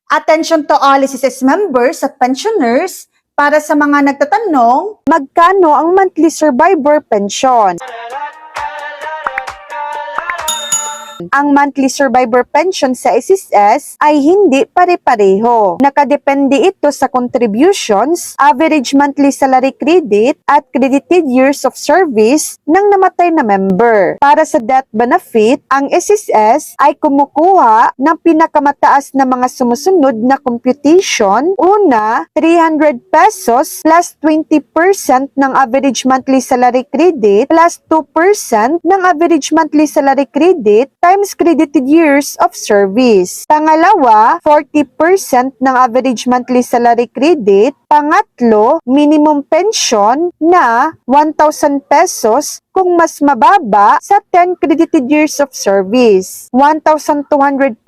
Attention to all SSS members at pensioners para sa mga nagtatanong, magkano ang monthly survivor pension? Ang monthly survivor pension sa SSS ay hindi pare-pareho. Nakadepende ito sa contributions, average monthly salary credit, at credited years of service ng namatay na member. Para sa death benefit, ang SSS ay kumukuha ng pinakamataas na mga sumusunod na computation. Una, 300 pesos plus 20% ng average monthly salary credit plus 2% ng average monthly salary credit times credited years of service. Pangalawa, 40% ng average monthly salary credit. Pangatlo, minimum pension na 1,000 pesos kung mas mababa sa 10 credited years of service. 1,200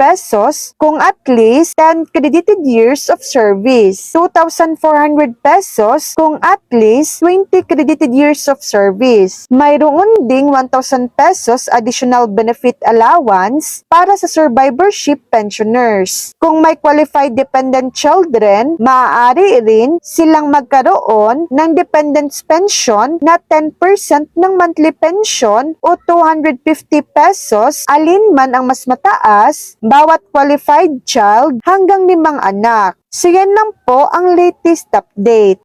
pesos kung at least 10 credited years of service. 2,400 pesos kung at least 20 credited years of service. Mayroon ding 1,000 pesos additional benefit allowance para sa survivorship pensioners. Kung may qualified dependent children, maaari rin silang magkaroon ng dependents pension na 10% ng monthly pension o 250 pesos, alinman ang mas mataas, bawat qualified child hanggang 5 anak. So yan lang po ang latest update.